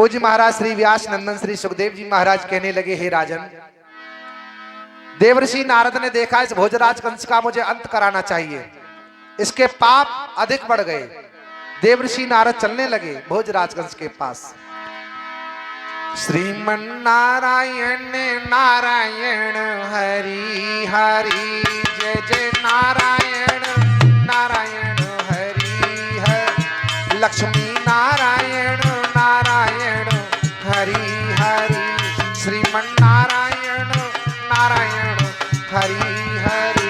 पूज्य महाराज श्री व्यास नंदन श्री सुखदेव जी महाराज कहने लगे, हे राजन, देवर्षि नारद ने देखा इस भोजराज कंस का मुझे अंत कराना चाहिए, इसके पाप अधिक बढ़ गए। देवर्षि नारद चलने लगे भोजराज कंस के पास। श्रीमन नारायण नारायण हरि हरि, जय जय नारायण नारायण हरि हरि, लक्ष्मी नारायण नारायण हरि हरि, श्रीमन नारायण नारायण हरि हरि।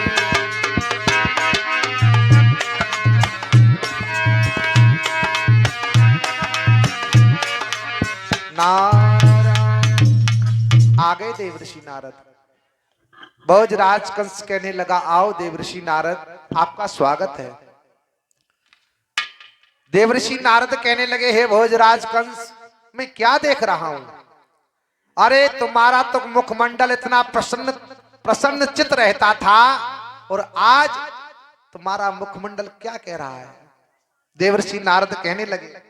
आ गए देवर्षि नारद। भोजराज कंस कहने लगा, आओ देवर्षि नारद, आपका स्वागत है। देवर्षि नारद कहने लगे, हे भोजराज कंस, मैं क्या देख रहा हूं? अरे तुम्हारा तो मुखमंडल इतना प्रसन्न चित रहता था, और आज तुम्हारा मुखमंडल क्या कह रहा है? देवर्षि नारद कहने लगे,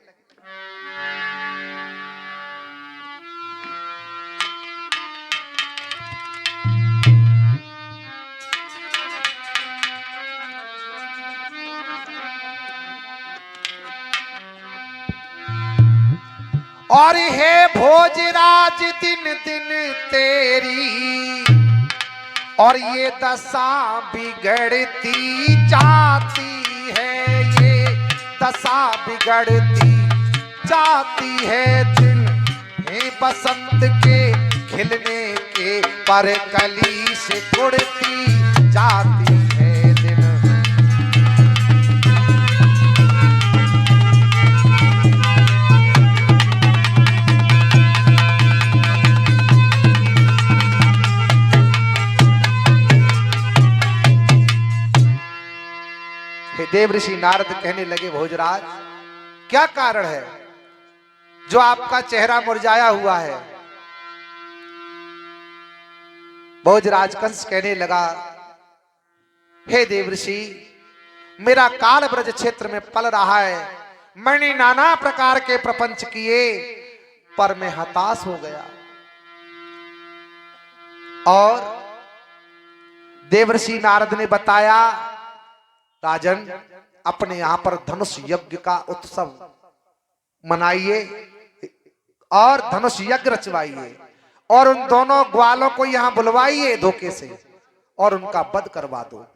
और हे भोजराज दिन दिन तेरी और ये दशा बिगड़ती जाती है, ये दशा बिगड़ती जाती है। दिल है बसंत के खिलने के पर कली से उड़ती जाती है दिन। देवर्षि नारद कहने लगे, भोजराज, क्या कारण है जो आपका चेहरा मुरझाया हुआ है? भोजराज कंस कहने लगा, हे देवर्षि, मेरा काल ब्रज क्षेत्र में पल रहा है, मैंने नाना प्रकार के प्रपंच किए पर मैं हताश हो गया। और देवर्षि नारद ने बताया, राजन, अपने यहां पर धनुष यज्ञ का उत्सव मनाइए और धनुष यज्ञ रचवाइए, और उन दोनों ग्वालों को यहां बुलवाइए धोखे से, और उनका वध करवा दो।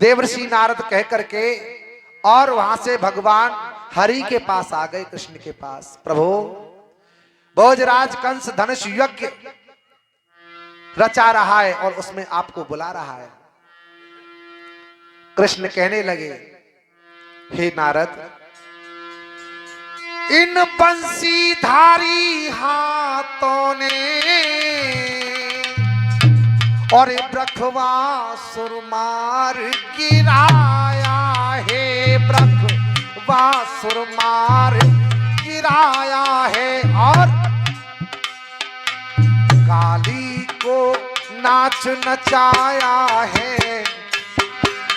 देवर्षि नारद कह करके और वहां से भगवान हरि के पास आ गए, कृष्ण के पास। प्रभु, भोजराज कंस धनुष यज्ञ रचा रहा है और उसमें आपको बुला रहा है। कृष्ण कहने लगे, हे नारद, इन बंसीधारी हाथों ने और ब्रखवासुर मार गिराया है, ब्रखवासुर मार गिराया है, और काली को नाच नचाया है,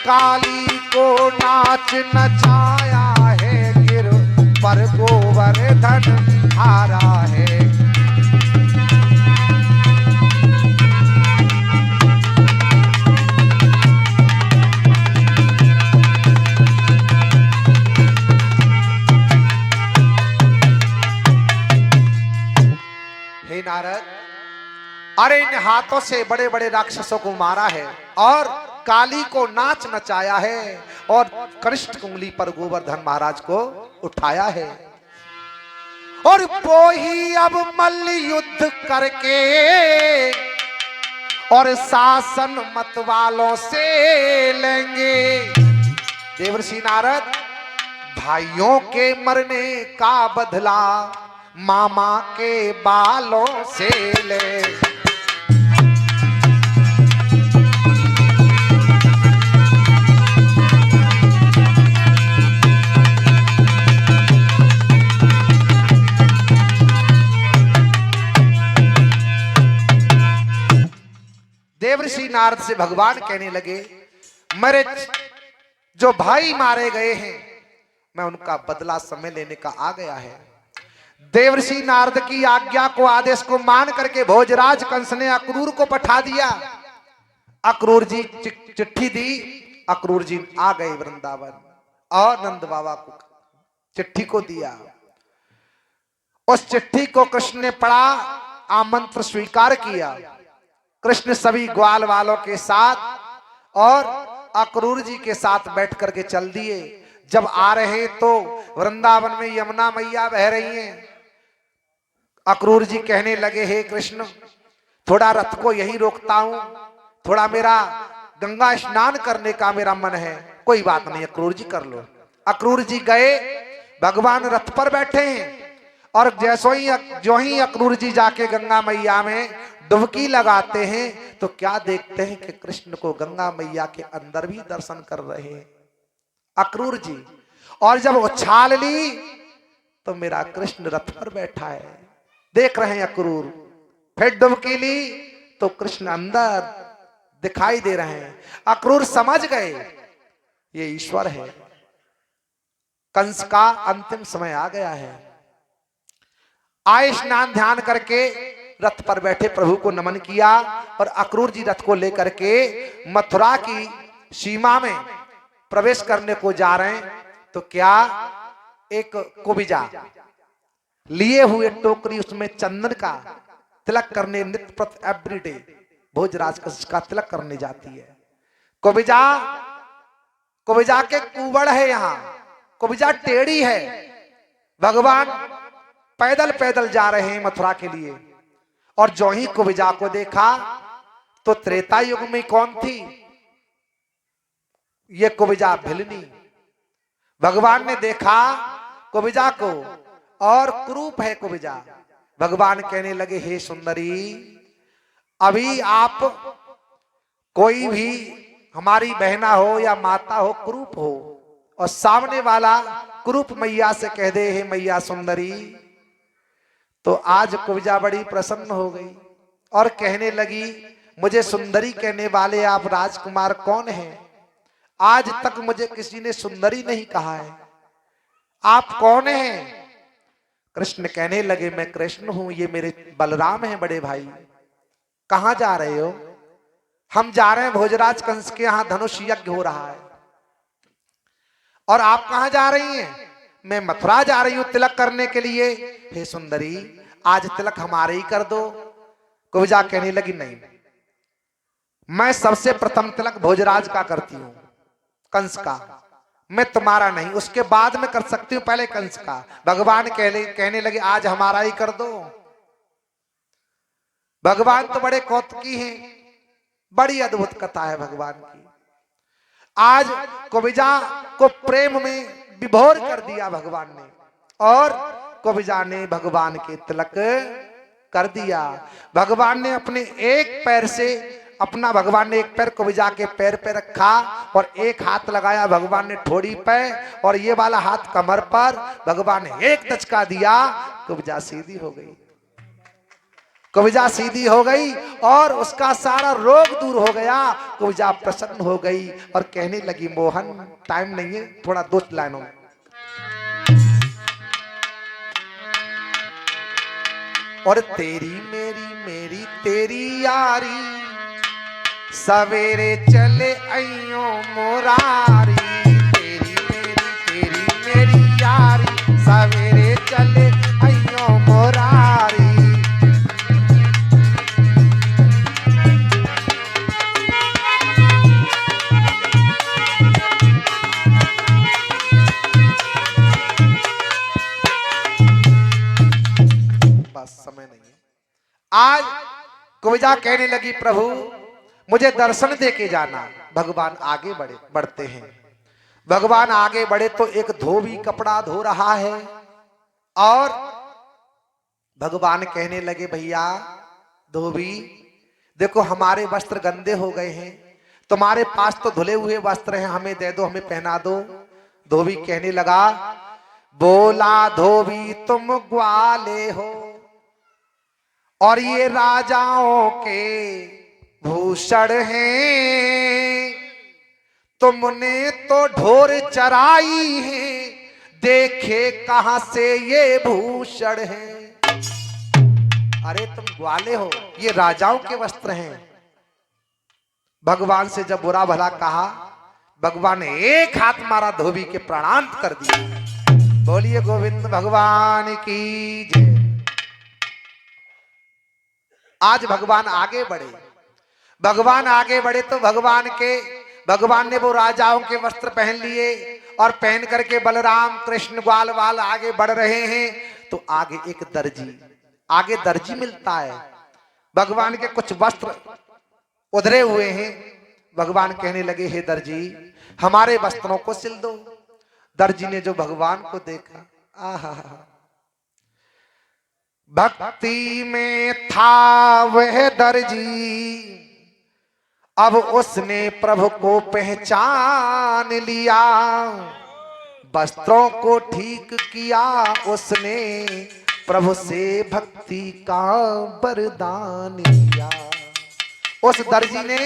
काली को नाच नचाया है, गिर पर गोवर्धन हारा है। हे नारद, अरे इन हाथों से बड़े बड़े राक्षसों को मारा है, और काली को नाच नचाया है, और कनिष्ठ उंगली पर गोवर्धन महाराज को उठाया है, और वो ही अब मल्ल युद्ध करके और शासन मत वालों से लेंगे। देवर्षि नारद, भाइयों के मरने का बदला मामा के बालों से ले। देवर्षि नारद से भगवान कहने लगे, मेरे जो भाई मारे गए हैं, मैं उनका बदला समय लेने का आ गया है। देवर्षि नारद की आज्ञा को, आदेश को मान करके भोजराज कंस ने अक्रूर को पठा दिया। अक्रूर जी चिट्ठी दी, अक्रूर जी आ गए वृंदावन और नंद बाबा को चिट्ठी को दिया। उस चिट्ठी को कृष्ण ने पढ़ा, आमंत्रण स्वीकार किया। कृष्ण सभी ग्वाल वालों के साथ और अक्रूर जी के साथ बैठ करके चल दिए। जब आ रहे तो वृंदावन में यमुना मैया बह रही हैं। अक्रूर जी कहने लगे, हे कृष्ण, थोड़ा रथ को यहीं रोकता हूं, थोड़ा मेरा गंगा स्नान करने का मेरा मन है। कोई बात नहीं अक्रूर जी, कर लो। अक्रूर जी गए, भगवान रथ पर बैठे हैं और जो ही अक्रूर जी जाके गंगा मैया में डुबकी लगाते हैं तो क्या देखते हैं कि कृष्ण को गंगा मैया के अंदर भी दर्शन कर रहे हैं अक्रूर जी। और जब उछाल ली तो मेरा कृष्ण रथ पर बैठा है, देख रहे हैं अक्रूर। फिर डुबकी ली तो कृष्ण अंदर दिखाई दे रहे हैं। अक्रूर समझ गए ये ईश्वर है। कंस का अंतिम समय आ गया है। आए, स्नान ध्यान करके रथ पर बैठे प्रभु को नमन किया और अक्रूर जी रथ को लेकर के मथुरा की सीमा में प्रवेश करने को जा रहे हैं तो क्या एक कुबिजा लिए हुए टोकरी, उसमें चंदन का तिलक करने नित्य प्रति एवरीडे भोजराज का तिलक करने जाती है। कुबिजा के कुबड़ है, यहाँ कुबिजा टेढ़ी है। भगवान पैदल पैदल जा रहे हैं मथुरा के लिए और जो ही कुबिजा को देखा तो त्रेता युग में कौन थी ये कुबिजा? भिलनी। भगवान ने देखा कुबिजा को और कुरूप है कुबिजा। भगवान कहने लगे, हे सुंदरी, अभी आप कोई भी हमारी बहना हो या माता हो, कुरूप हो, और सामने वाला कुरूप मैया से कह दे, हे मैया सुंदरी, तो आज कुबिजा बड़ी प्रसन्न हो गई और कहने लगी, मुझे सुंदरी कहने वाले आप राजकुमार कौन हैं? आज तक मुझे किसी ने सुंदरी नहीं कहा है, आप कौन हैं? कृष्ण कहने लगे, मैं कृष्ण हूं, ये मेरे बलराम हैं बड़े भाई। कहां जा रहे हो? हम जा रहे हैं भोजराज कंस के यहां धनुष यज्ञ हो रहा है। और आप कहां जा रही हैं? मैं मथुरा जा रही हूं तिलक करने के लिए। हे सुंदरी, आज तिलक हमारे ही कर दो। कुबिजा कहने लगी, नहीं, मैं सबसे प्रथम तिलक भोजराज का करती हूं, कंस का, मैं तुम्हारा नहीं, उसके बाद में कर सकती हूं, पहले कंस का। भगवान कहने लगे, आज हमारा ही कर दो। भगवान तो बड़े कौतुकी हैं, बड़ी अद्भुत कथा है भगवान की। आज कुबिजा को प्रेम में विभोर कर दिया भगवान ने और कुबिजा ने भगवान के तिलक कर दिया। भगवान ने अपने एक पैर से भगवान ने एक पैर कुबिजा के पैर पे रखा और एक हाथ लगाया भगवान ने ठोड़ी पे और ये वाला हाथ कमर पर। भगवान ने एक दचका दिया, कुबिजा सीधी हो गई। कुबिजा सीधी हो गई और उसका सारा रोग दूर हो गया। कुबिजा प्रसन्न हो गई और कहने लगी, मोहन, टाइम नहीं है, थोड़ा 2 लाइनों में। और तेरी मेरी मेरी तेरी यारी, सवेरे चले अइयो मोरारी। तेरी मेरी यारी, सवेरे चले अइयो मोरारी। समय नहीं है। आज कुबिजा कहने लगी, प्रभु मुझे दर्शन दे के जाना। भगवान आगे बढ़ते हैं। भगवान आगे बढ़े तो एक धोबी कपड़ा धो रहा है और भगवान कहने लगे, भैया धोबी, देखो हमारे वस्त्र गंदे हो गए हैं, तुम्हारे पास तो धुले हुए वस्त्र हैं, हमें दे दो, हमें पहना दो। धोबी कहने लगा, बोला धोबी तुम ग्वाले हो और ये राजाओं के भूषण हैं, तुमने तो ढोर चराई है, देखे कहां से ये भूषण है। अरे तुम ग्वाले हो, ये राजाओं के वस्त्र हैं। भगवान से जब बुरा भला कहा, भगवान ने एक हाथ मारा, धोबी के प्रणाम कर दिया। बोलिए गोविंद भगवान की जय। आज भगवान आगे बढ़े, भगवान आगे बढ़े तो भगवान ने वो राजाओं के वस्त्र पहन लिए और पहन करके बलराम कृष्ण ग्वाल वाल आगे बढ़ रहे हैं। तो आगे एक दर्जी मिलता है। भगवान के कुछ वस्त्र उधरे हुए हैं। भगवान कहने लगे, हे दर्जी, हमारे वस्त्रों को सिल दो। दर्जी ने जो भगवान को देखा, आहा, भक्ति में था वह दर्जी, अब उसने प्रभु को पहचान लिया। वस्त्रों को ठीक किया उसने, प्रभु से भक्ति का वरदान लिया। उस दर्जी ने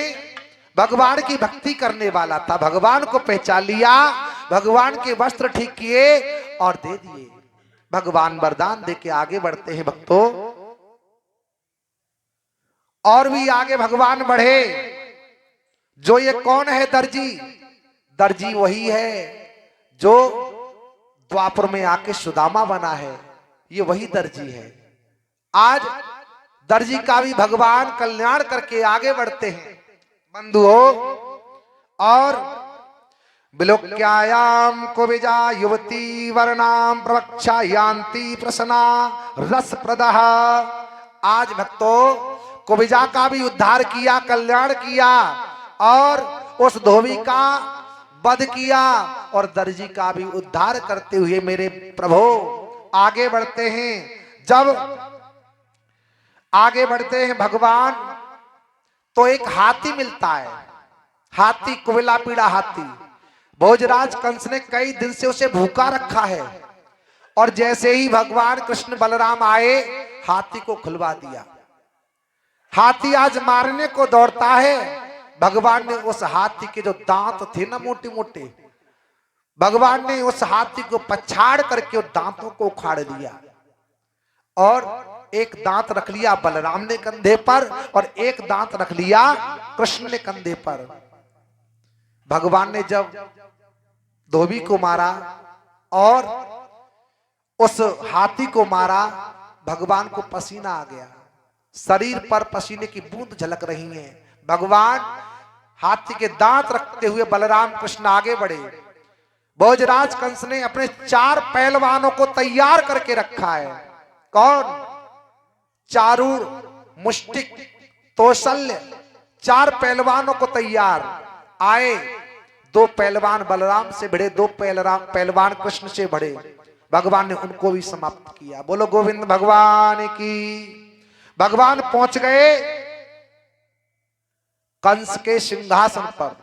भगवान की भक्ति करने वाला था, भगवान को पहचान लिया, भगवान के वस्त्र ठीक किए और दे दिए। भगवान वरदान देके आगे बढ़ते हैं भक्तों। और भी आगे भगवान बढ़े। जो ये कौन है दर्जी? दर्जी वही है जो द्वापर में आके सुदामा बना है, ये वही दर्जी है। आज दर्जी का भी भगवान कल्याण करके आगे बढ़ते हैं बंधुओं। और विलोक्यायाम कुबिजा युवती वर्णाम प्रवक्षा यान्ति प्रसन्ना रस प्रदः। आज भक्तों कुबिजा का भी उद्धार किया, कल्याण किया और उस धोबी का वध किया और दर्जी का भी उद्धार करते हुए मेरे प्रभु आगे बढ़ते हैं। जब आगे बढ़ते हैं भगवान तो एक हाथी मिलता है। हाथी, कुबेला पीड़ा हाथी। भोजराज कंस ने कई दिन से उसे भूखा रखा है और जैसे ही भगवान कृष्ण बलराम आए, हाथी को खुलवा दिया। हाथी आज मारने को दौड़ता है। भगवान ने उस हाथी के जो दांत थे ना मोटे मोटे, भगवान ने उस हाथी को पछाड़ करके उस दांतों को उखाड़ दिया और एक दांत रख लिया बलराम ने कंधे पर और एक दांत रख लिया कृष्ण ने कंधे पर। भगवान ने जब धोबी को मारा और उस हाथी को मारा, भगवान को पसीना आ गया, शरीर पर पसीने की बूंद झलक रही है। भगवान हाथी के दांत रखते हुए बलराम कृष्ण आगे बढ़े। भोजराज कंस ने अपने 4 पहलवानों को तैयार करके रखा है। कौन? चारूर, मुष्टिक, तोशल्य, 4 पहलवानों को तैयार आए। 2 पहलवान बलराम से भिड़े, 2 पहलवान कृष्ण से भिड़े। भगवान ने उनको भी समाप्त किया। बोलो गोविंद भगवान की। भगवान पहुंच गए कंस के सिंहासन पर।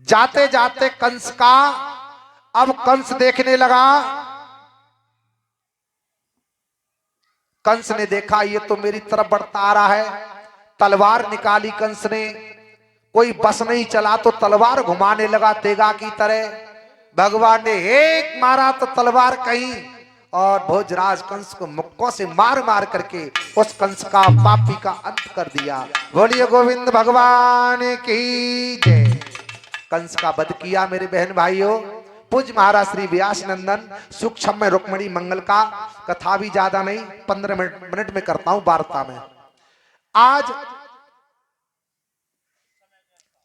जाते जाते कंस का, अब कंस देखने लगा। कंस ने देखा ये तो मेरी तरफ बढ़ता आ रहा है। तलवार निकाली कंस ने। कोई बस नहीं चला तो तलवार घुमाने लगा तेगा की तरह। भगवान ने एक मारा तो तलवार कहीं और भोजराज कंस को मुक्कों से मार मार करके उस कंस का, पापी का अंत कर दिया। बोलिए गोविंद भगवान की जय। कंस का वध किया मेरे बहन भाइयों। पूज्य महाराज श्री व्यास नंदन सूक्ष्म में रुक्मणी मंगल का कथा भी ज्यादा नहीं, 15 मिनट में करता हूं वार्ता में। आज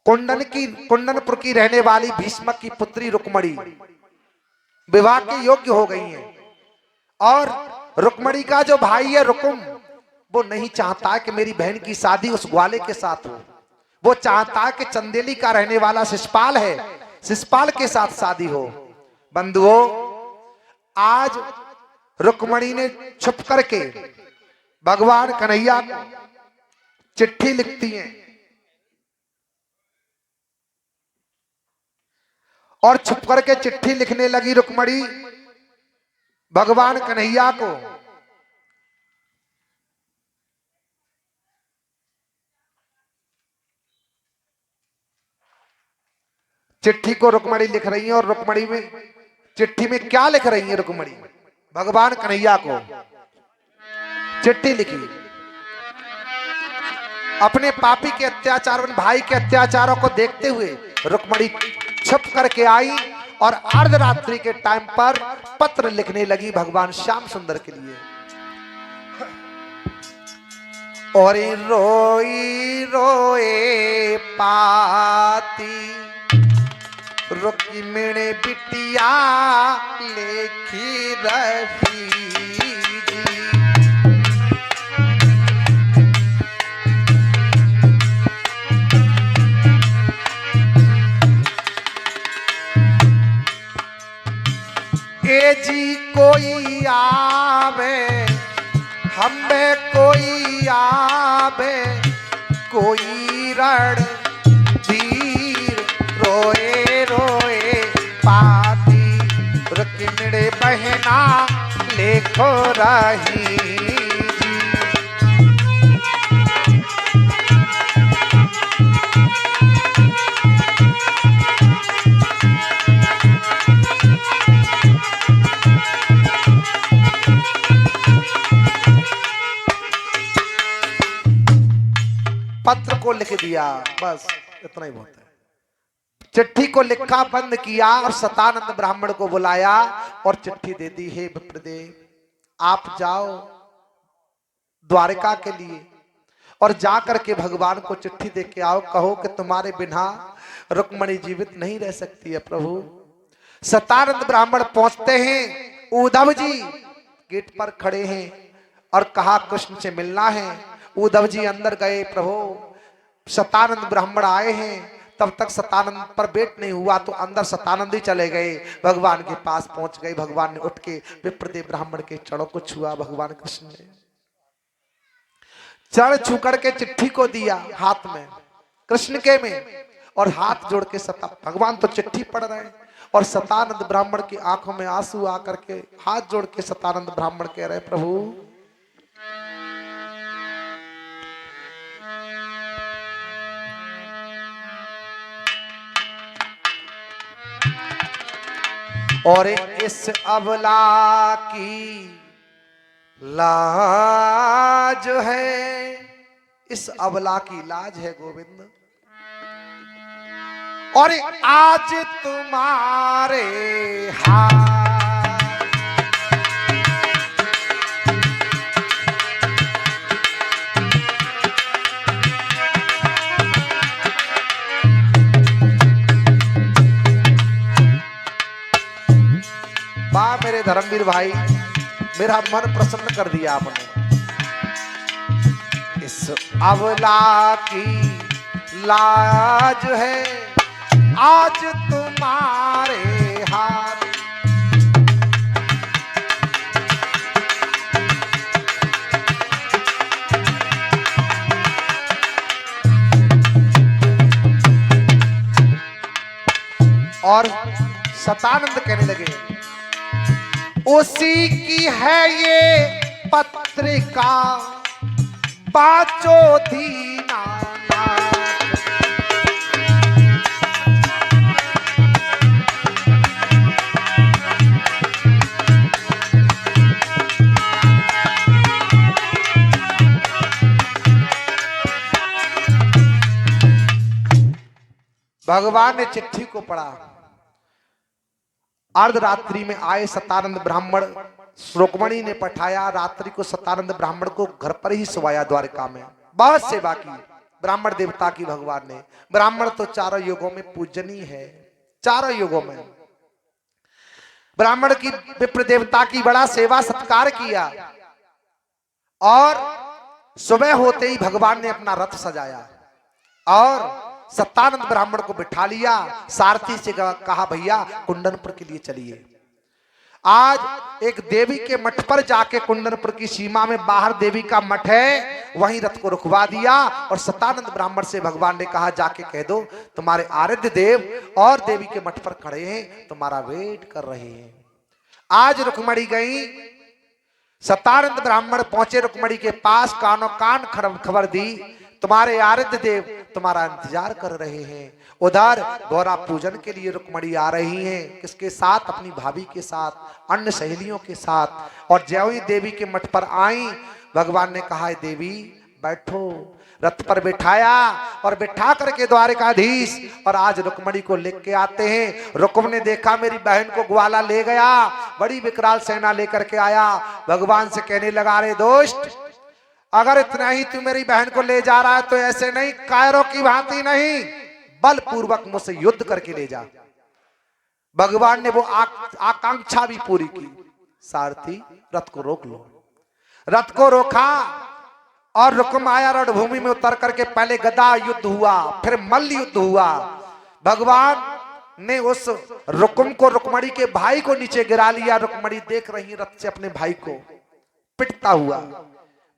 कुंडनपुर की रहने वाली भीष्मक की पुत्री रुक्मणी विवाह के योग्य हो गई है और रुक्मणी का जो भाई है रुकुम, वो नहीं चाहता कि मेरी बहन की शादी उस ग्वाले के साथ हो। वो चाहता है कि चंदेली का रहने वाला शिशुपाल है, शिशुपाल के साथ शादी हो। बंधुओं, आज रुक्मणी ने छुप करके भगवान कन्हैया को चिट्ठी लिखती हैं और छुप करके चिट्ठी लिखने लगी रुक्मणी भगवान कन्हैया को। चिट्ठी को रुक्मणी लिख रही है और रुक्मणी में चिट्ठी में क्या लिख रही है रुक्मणी? भगवान कन्हैया को चिट्ठी लिखी, अपने पापी के अत्याचार, भाई के अत्याचारों को देखते हुए रुक्मणी छुप करके आई और अर्धरात्रि के टाइम पर पत्र लिखने लगी भगवान श्याम सुंदर के लिए। और रोई रोए पाती रुक्मिणी बिटिया लेखी रही ए जी कोई आवे हमें कोई आवे कोई रण धीर रोए रोए पाती रुक्मिणी बहना लेखो रही पत्र को लिख दिया, बस इतना ही बहुत है। चिट्ठी को लिखा बंद किया और सतानंद ब्राह्मण को बुलाया और चिट्ठी दे दी, हे विप्रदेव आप जाओ द्वारिका के लिए और जाकर के भगवान को चिट्ठी दे के आओ, कहो कि तुम्हारे बिना रुक्मणी जीवित नहीं रह सकती है प्रभु। सतानंद ब्राह्मण पहुंचते हैं, उद्धव जी गेट पर खड़े हैं और कहा कृष्ण से मिलना है। उद्धव जी अंदर गए, प्रभु सतानंद ब्राह्मण आए हैं। तब तक सतानंद पर वेट नहीं हुआ तो अंदर सतानंद ही चले गए, भगवान के पास पहुंच गए। भगवान ने उठ के विप्रदेव ब्राह्मण के चरणों को छुआ। भगवान कृष्ण ने चरण छू करके चिट्ठी को दिया हाथ में, कृष्ण के में, और हाथ जोड़ के भगवान तो चिट्ठी पढ़ रहे हैं और सतानंद ब्राह्मण की आंखों में आंसू आकर के हाथ जोड़ के सतानंद ब्राह्मण कह रहे, प्रभु और इस अबला की लाज है, इस अबला की लाज है गोविंद, और आज तुम्हारे हाथ मेरे धर्मवीर भाई, मेरा मन प्रसन्न कर दिया आपने। इस अबला की लाज है आज तुम्हारे हाथ, और सतानंद कहने लगे, उसी की है ये पत्रिका बाचो दीना। भगवान ने चिट्ठी को पढ़ा। अर्धरात्रि में आए सतानंद ब्राह्मण, रुक्मणी ने पठाया, रात्रि को सतानंद ब्राह्मण को घर पर ही सुवाया द्वारिका में। बहुत सेवा की ब्राह्मण देवता की भगवान ने। ब्राह्मण तो चारों युगों में पूजनीय है, चारों युगों में ब्राह्मण की विप्र देवता की बड़ा सेवा सत्कार किया। और सुबह होते ही भगवान ने अपना रथ सजाया और सतानंद ब्राह्मण को बिठा लिया। सारथी से कहा, भैया कुंडनपुर के लिए चलिए। आज एक देवी के मठ पर जाके, कुंडनपुर की सीमा में बाहर देवी का मठ है, वहीं रथ को रुकवा दिया। और सतानंद ब्राह्मण से भगवान ने कहा, जाके कह दो तुम्हारे आराध्य देव और देवी के मठ पर खड़े हैं, तुम्हारा वेट कर रहे हैं। आज रुक्मणी गई, सतानंद ब्राह्मण पहुंचे रुक्मणी के पास, कानों कान खबर दी, तुम्हारे आराध्य देव तुम्हारा इंतजार कर रहे हैं। उधर गौरा पूजन के लिए रुक्मणी आ रही हैं, किसके साथ? अपनी भाभी के साथ, अन्य सहेलियों के साथ। और ज्यों ही देवी के मठ पर आई, भगवान ने कहा, देवी बैठो। रथ पर बिठाया और बिठा करके द्वारिकाधीश और आज रुक्मणी को लेके आते हैं। रुक्म ने देखा मेरी बहन को ग्वाला ले गया, बड़ी विकराल सेना लेकर के आया। भगवान से कहने लगा, रे दोस्त, अगर इतना ही तू मेरी बहन को ले जा रहा है तो ऐसे नहीं, कायरों की भांति नहीं, बलपूर्वक मुझसे युद्ध करके ले जा। भगवान ने वो आकांक्षा भी पूरी की। सारथी रथ को रोक लो। रथ को रोका और रुक्म आया। रणभूमि में उतर करके पहले गदा युद्ध हुआ, फिर मल्ल युद्ध हुआ। भगवान ने उस रुक्म को, रुक्मणी के भाई को नीचे गिरा लिया। रुक्मणी देख रही रथ से अपने भाई को पिटता हुआ।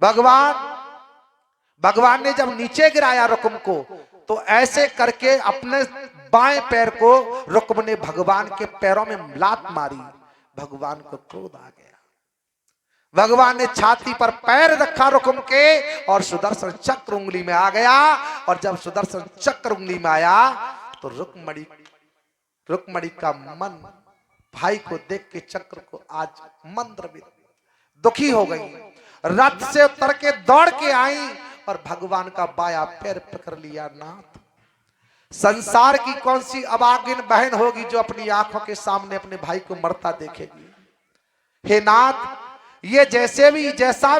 भगवान ने जब नीचे गिराया रुक्म को, तो ऐसे करके अपने बाएं पैर को रुक्म ने भगवान के पैरों में लात मारी। भगवान को क्रोध आ गया। भगवान ने छाती पर पैर रखा रुक्म के और सुदर्शन चक्र उंगली में आ गया। और जब सुदर्शन चक्र उंगली में आया तो रुक्मणी का मन भाई को देख के चक्र को आज मंत्रविद दुखी हो गई। रथ से उतर के दौड़ के आई और भगवान का बाया पैर पकड़ लिया। नाथ, संसार की कौन सी अभागिन बहन होगी जो अपनी आंखों के सामने अपने भाई को मरता देखेगी? हे नाथ, ये जैसा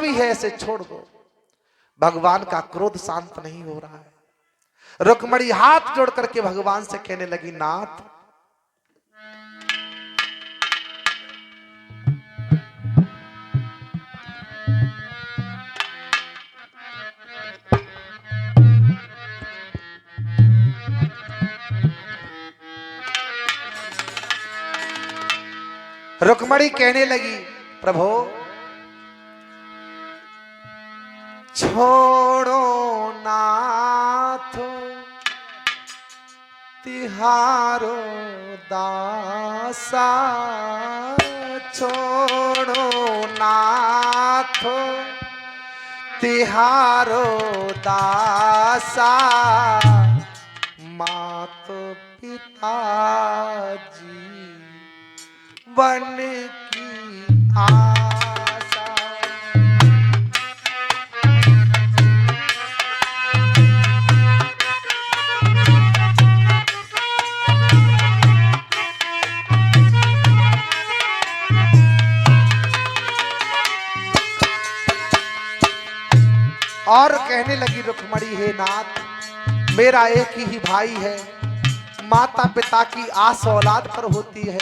भी है ऐसे छोड़ दो। भगवान का क्रोध शांत नहीं हो रहा है। रुक्मणी हाथ जोड़ करके भगवान से कहने लगी, नाथ, रुक्मणी कहने लगी, प्रभु छोड़ो नाथ तिहारो दासा, छोड़ो नाथ तिहारो दासा, मात पिता वन की आशा। और कहने लगी रुक्मणी, हे नाथ, मेरा एक ही भाई है, माता पिता की आस औलाद पर होती है,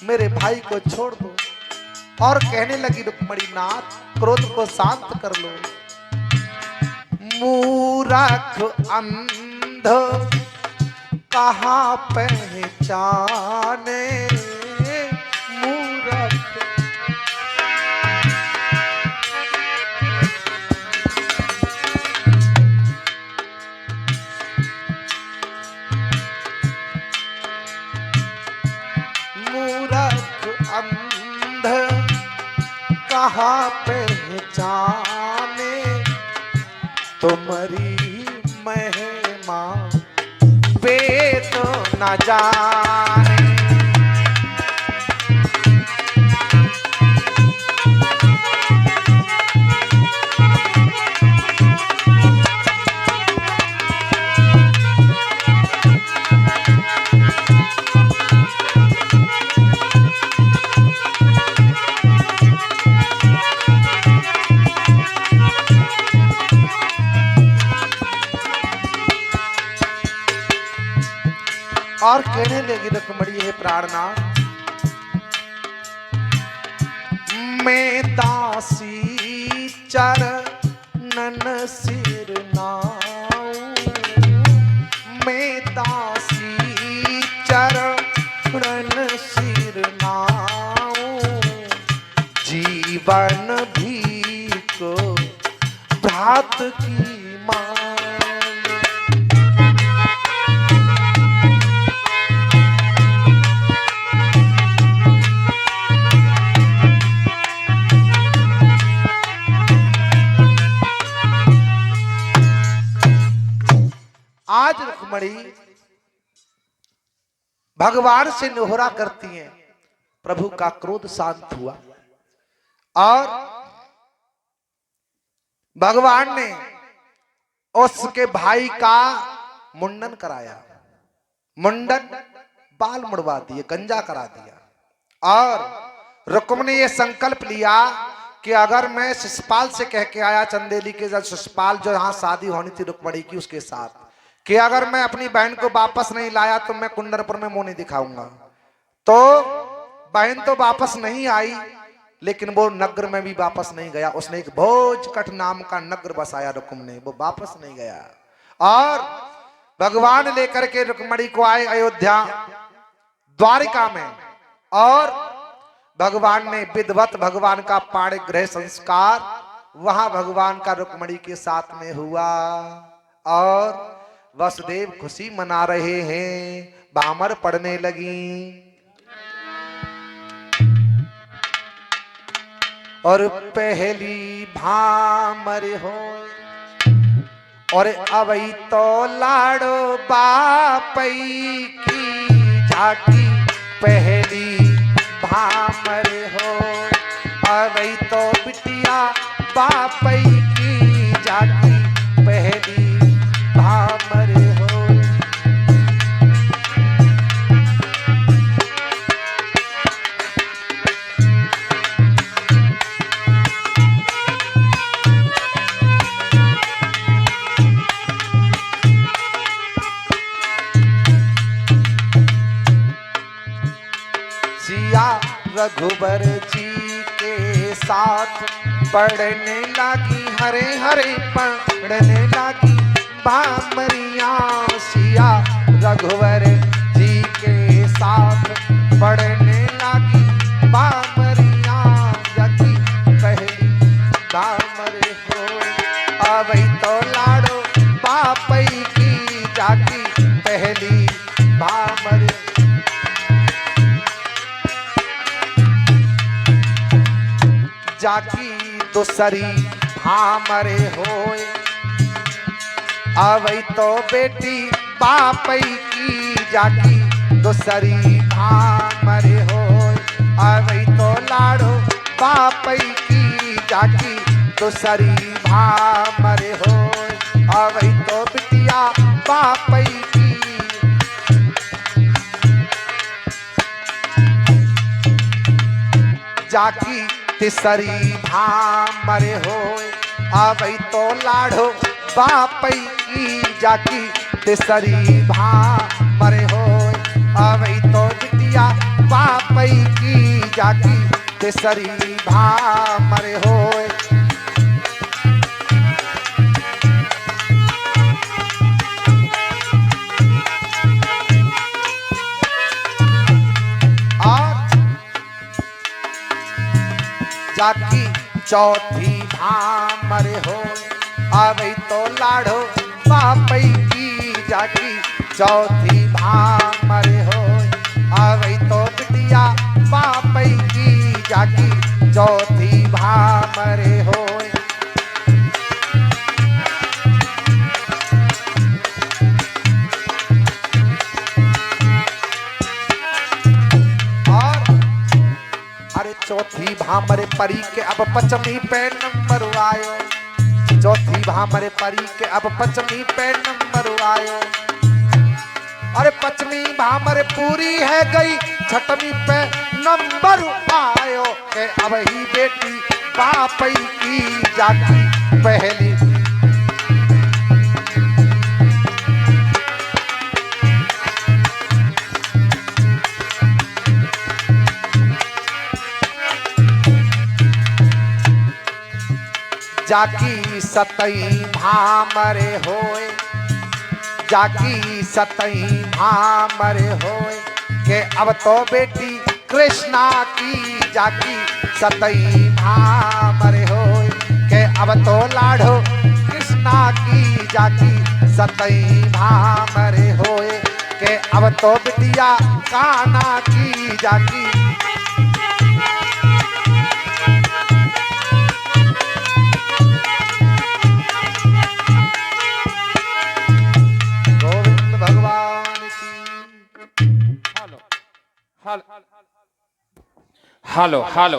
मेरे भाई को छोड़ दो। और कहने लगी रुक्मणी, नाथ, क्रोध को शांत कर लो। मूर्ख अंध कहाँ पहचाने, मूर्ख अंध कहाँ पहचाने, तुम्हारी महिमा वेद न जाने। और कहने लगी रुक्मणी, हे प्राणनाथ, मैं दासी चरणन सिर नाऊ, मैं दासी चरणन सिर नाऊ, जीवन भी को भ्रात की मां। रुक्मणी भगवान से निहोरा करती हैं। प्रभु का क्रोध शांत हुआ और भगवान ने उसके भाई का मुंडन कराया। मुंडन बाल मुड़वा दिए, गंजा करा दिया और रुक्मिणी ने यह संकल्प लिया कि अगर मैं शिशुपाल से कह के आया, चंदेली के जब शिशुपाल जो यहाँ शादी होनी थी रुक्मिणी की उसके साथ, कि अगर मैं अपनी बहन को वापस नहीं लाया तो मैं कुंडरपुर में मुंह नहीं दिखाऊंगा। तो बहन तो वापस नहीं आई, लेकिन वो नगर में भी वापस नहीं गया। उसने एक भोजकट नाम का नगर बसाया रुक्मिणी, वो वापस नहीं गया। और भगवान लेकर के रुक्मिणी को आए अयोध्या द्वारिका में, और भगवान ने विधिवत भगवान का पाणिग्रह संस्कार वहां भगवान का रुक्मिणी के साथ में हुआ। और वसुदेव खुशी मना रहे हैं, भामर पड़ने लगी। और पहली भामर हो और अवई तो लाड़ो बापई की झाकी, पहली भामर हो अवई तो बिटिया बापई की झाकी, पहली भामर हो। रघुबर जी के साथ पढ़ने लगी, हरे हरे पढ़ने लगी भामरिया। सिया रघुबर जी के साथ पढ़ने लगी भामरिया, जगी पहली भामर हो अवई तो लाड़ो बापई की जाकी, पहली भामर। जाकी दूसरी भामरे होए अवई तो बेटी बापई की, जाकी दूसरी भामरे होए अवई तो लाड़ो बापई की, जाकी दूसरी भामरे होए अवई तो बिटिया बापई की। जाकी तीसरी भामर होए अवई तो लाड़ो बापई की, जाकी तीसरी भामर होए अवई तो बिटिया बापई की, जाकी तीसरी भामर होए। जाकी चौथी भामर हो अवई तो लाड़ो बापई की, जाकी चौथी भामर हो अवई तो बिटिया बापई की, जाकी चौथी भामर हो। चौथी भामरे परी के अब पचमी पे नंबर आयो, चौथी भामरे परी के अब पचमी पे नंबर आयो। अरे पचमी भामरे पूरी है गई, छठवीं पे नंबर आयो, के अब ही बेटी बापई की, जाकी पहली। जाकी सतई भामरे होए, जाकी सतई भामरे होए, के अब तो बेटी कृष्णा की, जाकी सतई भामरे होए, के अब तो लाड़ो कृष्णा की, जाकी सतई भामरे होए, के अब तो बिटिया कान्हा की, जाकी। हेलो हेलो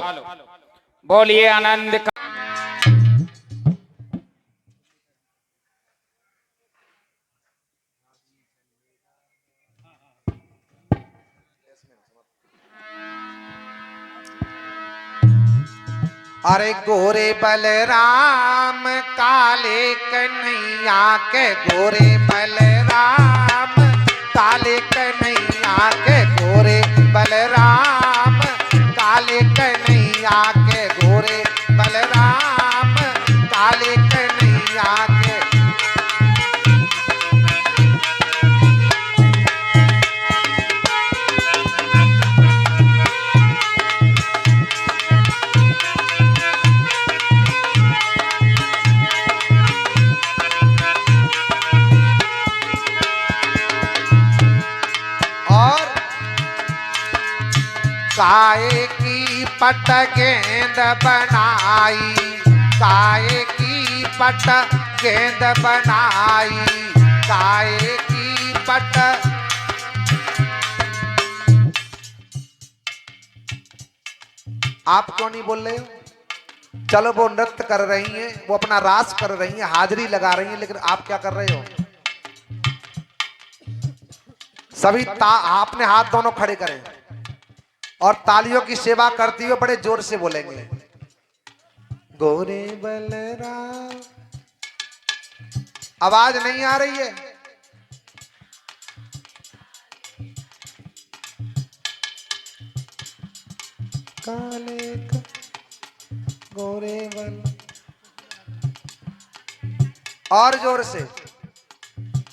बोलिए आनंद का। अरे गोरे बलराम काले कन्हैया के, गोरे बलराम काले कन्हैया के, गोरे बलराम काले कन्हैया के, गोरे बलराम काले कन्हैया के। काए की पट गेंद बनाई, काए की पट गेंद बनाई, काए की पट। आप क्यों नहीं बोल रहे हो? चलो वो नृत्य कर रही हैं, वो अपना रास कर रही हैं, हाजिरी लगा रही हैं, लेकिन आप क्या कर रहे हो? सभी आपने हाथ दोनों खड़े करें और तालियों की सेवा करती हुए बड़े जोर से बोलेंगे, गोरे बलराम। आवाज नहीं आ रही है? काले गोरे बल, और जोर से,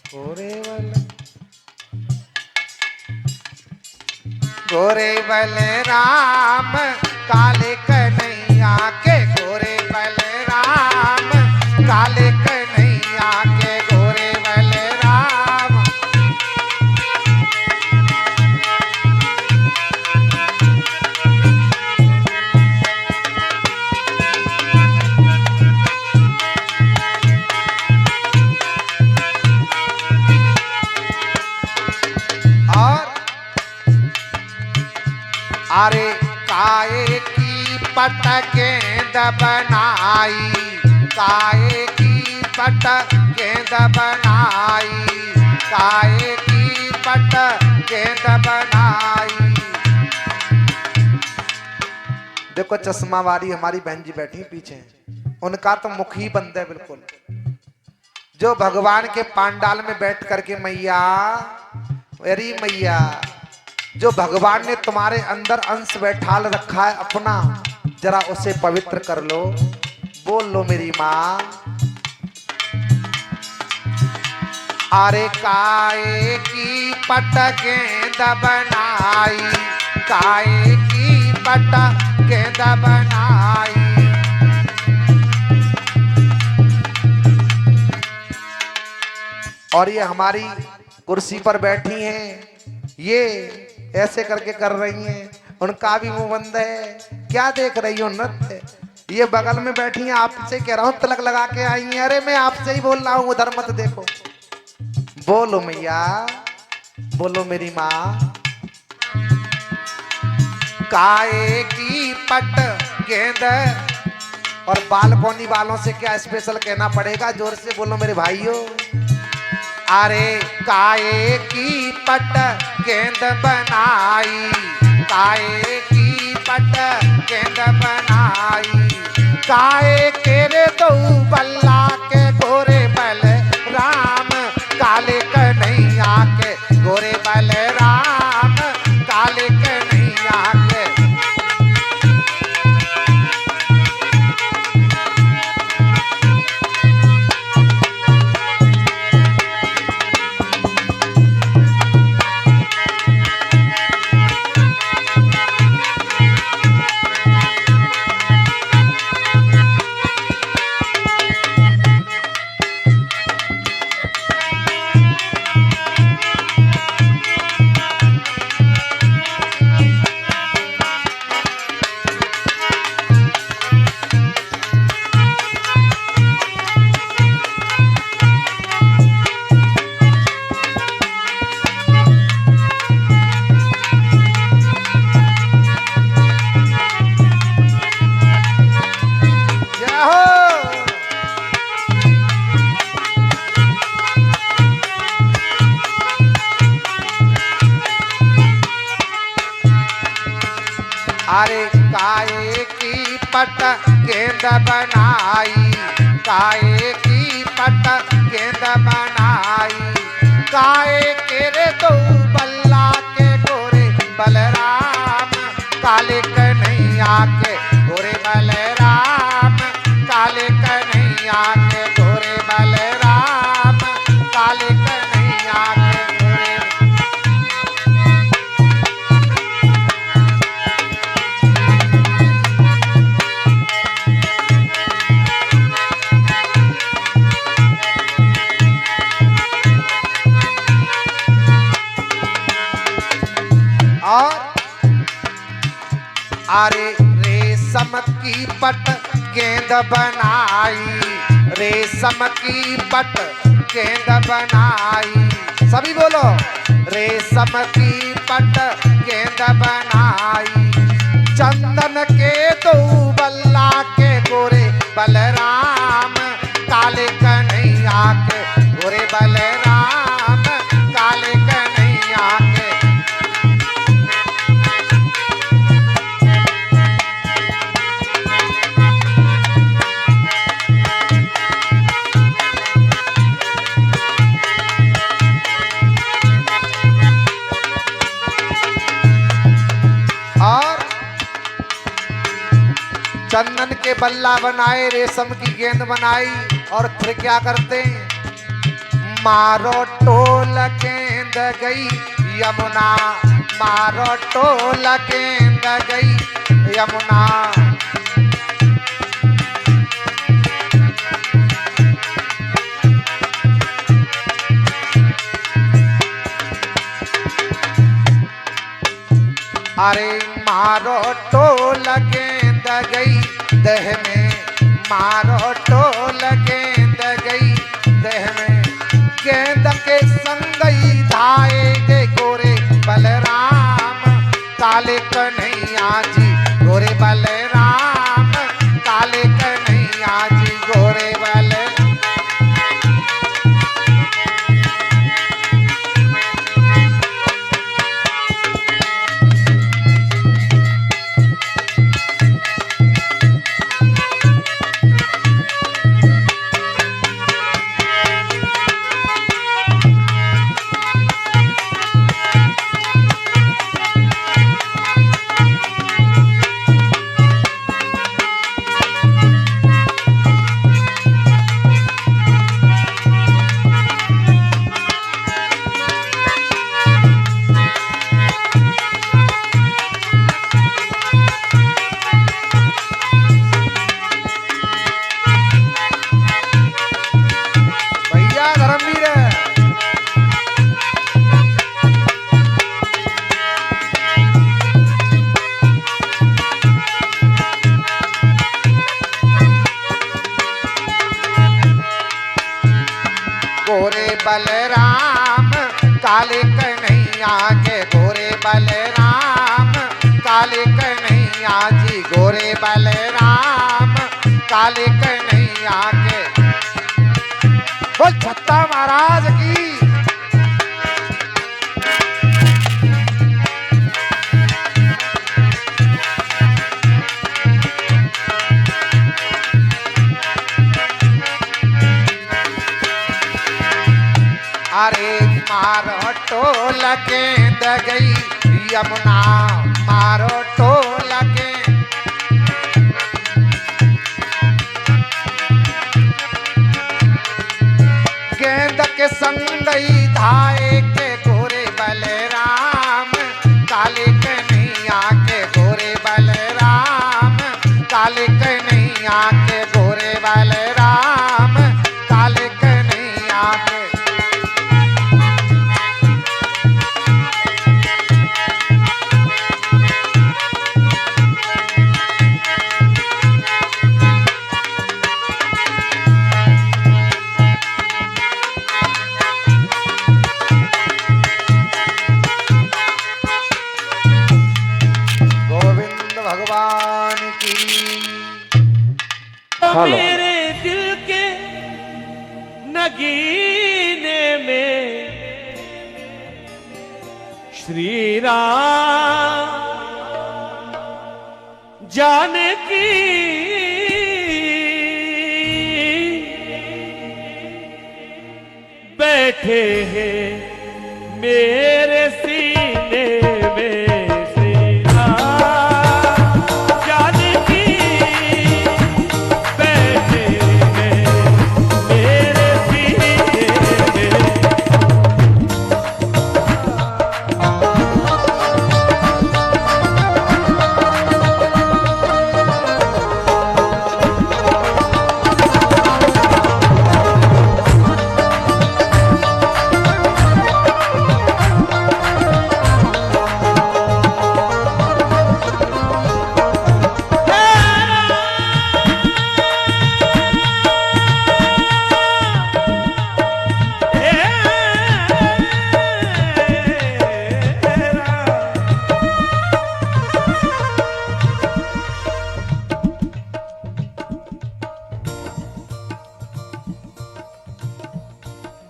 गोरे बल, गोरे बलराम काले कन्हैया के, गोरे बलराम काले कन्हैया के, गोरे बलराम। अरे काए की पट गेंद बनाई, काए की पट गेंद बनाई, काए की पट गेंद बनाई। देखो चश्मा वाली हमारी बहन जी बैठी पीछे, उनका तो मुख ही बंद है बिल्कुल। जो भगवान के पांडाल में बैठ करके मैया, अरे मैया, जो भगवान ने तुम्हारे अंदर अंश बैठाल रखा है अपना, जरा उसे पवित्र कर लो। बोल लो मेरी माँ। अरे काए की पट गेंद बनाई, काए की पट गेंद बनाई। और ये हमारी कुर्सी पर बैठी हैं, ये ऐसे करके कर रही हैं, उनका भी मुंह बंद है। क्या देख रही हो नृत्य? ये बगल में बैठी हैं, आपसे कह रहा हूं तिलक लगा के आई हैं। अरे मैं आपसे ही बोल रहा हूं, उधर मत देखो। बोलो मैया, बोलो मेरी माँ। काए की पट गेंद, और बालकोनी वालों से क्या स्पेशल कहना पड़ेगा? जोर से बोलो मेरे भाइयों। अरे काए की पट गेंद बनाई, काए की पट गेंद बनाई, काए के रे दो बल्ला के, गोरे बल राम काले कन्हैया के, गोरे बल राम काले कन्हैया के। पट गेंद बनाई, काए की पट गेंद बनाई। काए के रे दो बल्ला के गोरे बलराम, काले कन्हैया के गोरे बलराम, काले कन्हैया के गोरे बलराम, काले कन्हैया के गोरे। और अरे रेशम की पट गेंद बनाई, रेशम की पट गेंद बनाई। सभी बोलो, रेशम की पट गेंद बनाई। चंदन के दो बल्ला के गोरे बलराम, काले कन्हैया के गोरे बलराम, काले कन्हैया के। और चंदन के बल्ला बनाए, रेशम की गेंद बनाई, और फिर क्या करते हैं? मारो टोल गेंद गई यमुना, मारो टोल गेंद गई यमुना। अरे मारो टोल गेंद गई दह में, मारो टोल गेंद गई दह में। गेंद के संग ही धाएगे गोरे बलराम, काले कन्हैया जी गोरे बलराम, काले कन्हैया जी गोरे बल। गोरे बलराम काले कन्हैया के, गोरे बलराम काले कन्हैया जी, गोरे बलराम काले कन्हैया के। बोल छत्ता महाराज की। अरे मारो टोल गेंद गई यमुना, मारो टोल गेंद के संग ही धाए के गोरे बलराम, काले कन्हैया के गोरे बलराम, काले कन्हैया के गोरे बलराम, काले कन्हैया के। भगवान की। मेरे दिल के नगीने में श्री राम जानकी बैठे हैं मेरे सीने में श्री राम जानकी बैठे हैं मेरे सीने में।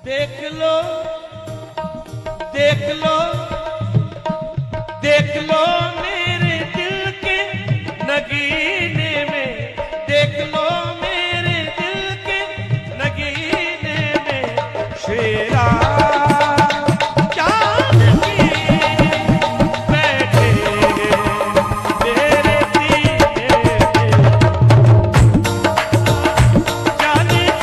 देख लो देख लो देख लो मेरे दिल के नगीने में, देख लो मेरे दिल के नगीने में श्री राम जानकी बैठे मेरे सीने में। जानकी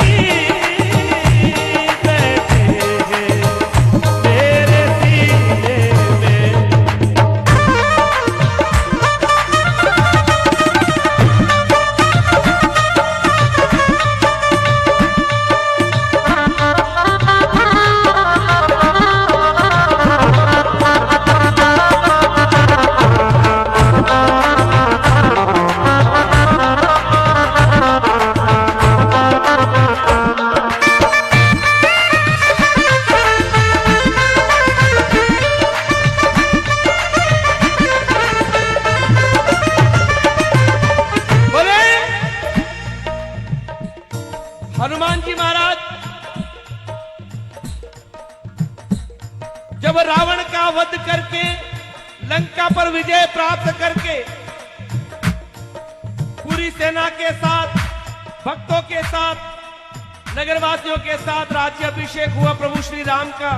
हनुमान जी महाराज जब रावण का वध करके लंका पर विजय प्राप्त करके पूरी सेना के साथ, भक्तों के साथ, नगरवासियों के साथ राज्याभिषेक हुआ प्रभु श्री राम का,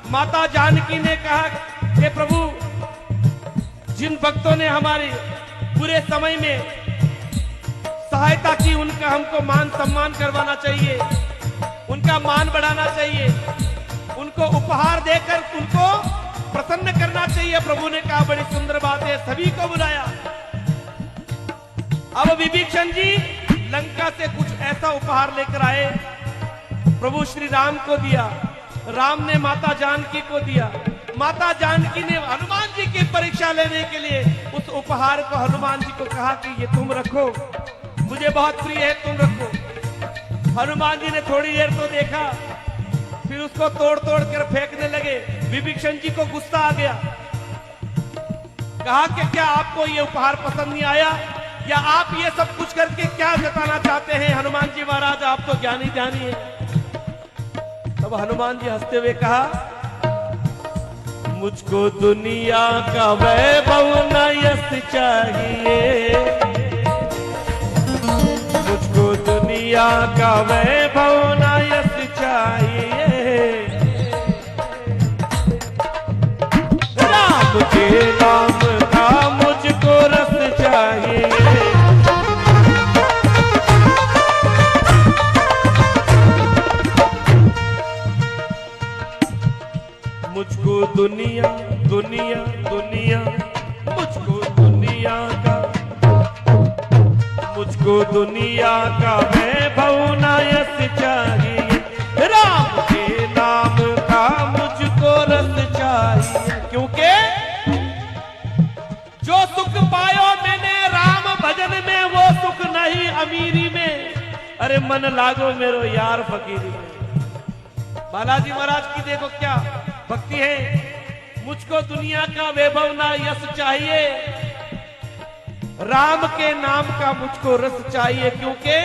माता जानकी ने कहा कि प्रभु जिन भक्तों ने हमारे पूरे समय में सहायता की उनका हमको मान सम्मान करवाना चाहिए, उनका मान बढ़ाना चाहिए, उनको उपहार देकर उनको प्रसन्न करना चाहिए। प्रभु ने कहा बड़ी सुंदर बात है, सभी को बुलाया। अब विभीषण जी लंका से कुछ ऐसा उपहार लेकर आए, प्रभु श्री राम को दिया, राम ने माता जानकी को दिया। माता जानकी ने हनुमान जी की परीक्षा लेने के लिए उस उपहार को हनुमान जी को कहा कि ये तुम रखो, मुझे बहुत प्रिय है, तुम रखो। हनुमान जी ने थोड़ी देर तो देखा, फिर उसको तोड़ तोड़ कर फेंकने लगे। विभीषण जी को गुस्सा आ गया, कहा कि क्या आपको ये उपहार पसंद नहीं आया, या आप ये सब कुछ करके क्या जताना चाहते हैं हनुमान जी महाराज, आप तो ज्ञानी ज्ञानी है। तब हनुमान जी हंसते हुए कहा, मुझको दुनिया का वैभव न यश चाहिए, मुझको दुनिया का वैभव न यश चाहिए, राम के नाम का मुझको रस चाहिए। मुझको दुनिया दुनिया दुनिया, मुझको दुनिया का, मुझको दुनिया का वैभव न यश चाहिए, राम के नाम का मुझको रस चाहिए। क्योंकि जो सुख पायो मैंने राम भजन में, वो सुख नहीं अमीरी में, अरे मन लागो मेरो यार फकीरी में। बालाजी महाराज की देखो क्या भक्ति है, मुझको दुनिया का वैभव ना यश चाहिए, राम के नाम का मुझको रस चाहिए। क्योंकि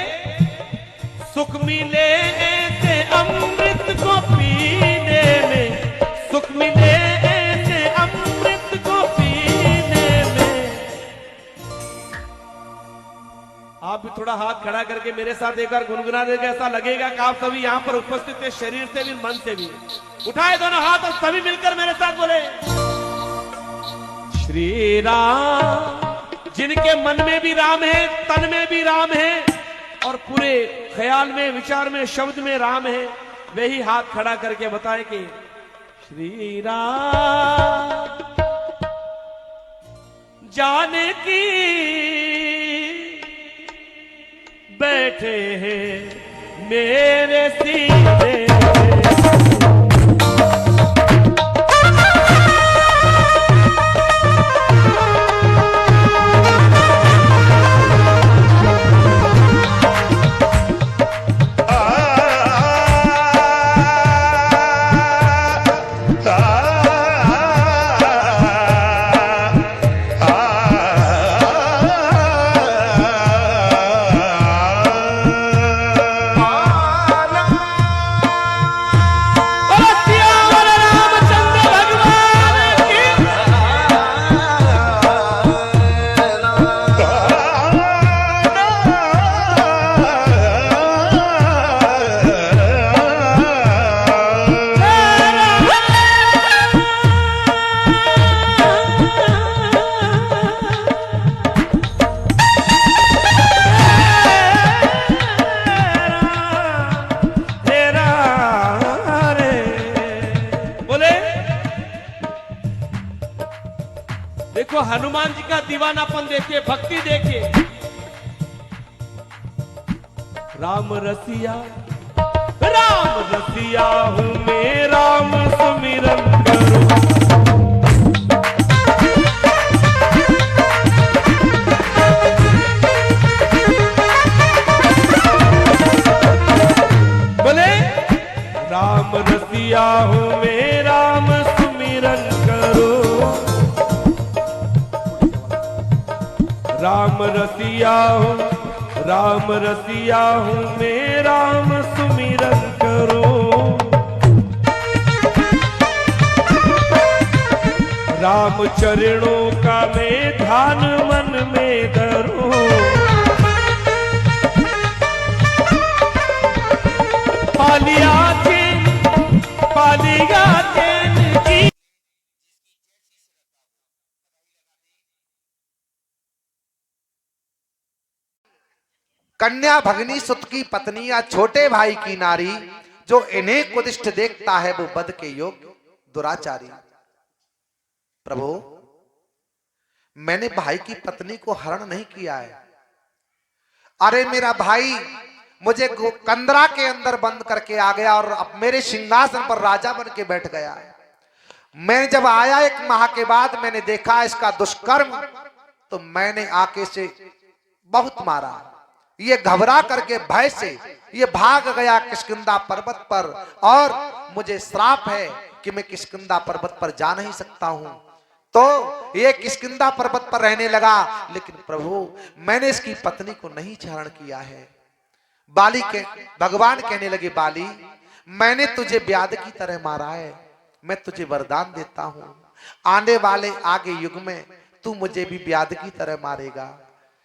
सुख मिले ऐसे अमृत को पीने में, सुख मिले ऐसे अमृत को पीने में, आप भी थोड़ा हाथ खड़ा करके मेरे साथ एक बार गुनगुना देगा, ऐसा लगेगा कि आप सभी यहां पर उपस्थित है, शरीर से भी मन से भी। उठाए दोनों हाथ और सभी मिलकर मेरे साथ बोले श्री राम। जिनके मन में भी राम है, तन में भी राम है और पूरे ख्याल में, विचार में, शब्द में राम है, वे ही हाथ खड़ा करके बताए कि श्री राम जानकी बैठे हैं मेरे सीने। देखो हनुमान जी का दीवानापन देखिए, भक्ति देखिए। राम रसिया हूँ मैं, राम सुमिरन करूं। बोले राम रसिया हूँ मैं, राम सुमिरन करो। राम रसिया हूँ मैं, राम सुमिरन करो। राम चरणों का मैं ध्यान मन में धरूं। पालिया चैन की कन्या भगनी सुत की पत्नी या छोटे भाई की नारी, जो इन्हें कुदिष्ट देखता है वो बद के योग्य दुराचारी। प्रभु, मैंने भाई की पत्नी को हरण नहीं किया है। अरे मेरा भाई मुझे कंदरा के अंदर बंद करके आ गया और अब मेरे सिंहासन पर राजा बन के बैठ गया। मैं जब आया 1 माह के बाद मैंने देखा इसका दुष्कर्म, तो मैंने आके से बहुत मारा। ये घबरा करके भय से ये भाग गया किष्किंधा पर्वत पर, और मुझे श्राप है कि मैं किष्किंधा पर्वत पर जा नहीं सकता हूं। तो ये किष्किंधा पर्वत पर रहने लगा। लेकिन प्रभु, मैंने इसकी पत्नी को नहीं हरण किया है। बाली के भगवान कहने लगे, बाली मैंने तुझे व्याध की तरह मारा है, मैं तुझे वरदान देता हूं, आने वाले आगे युग में तू मुझे भी व्याध की तरह मारेगा।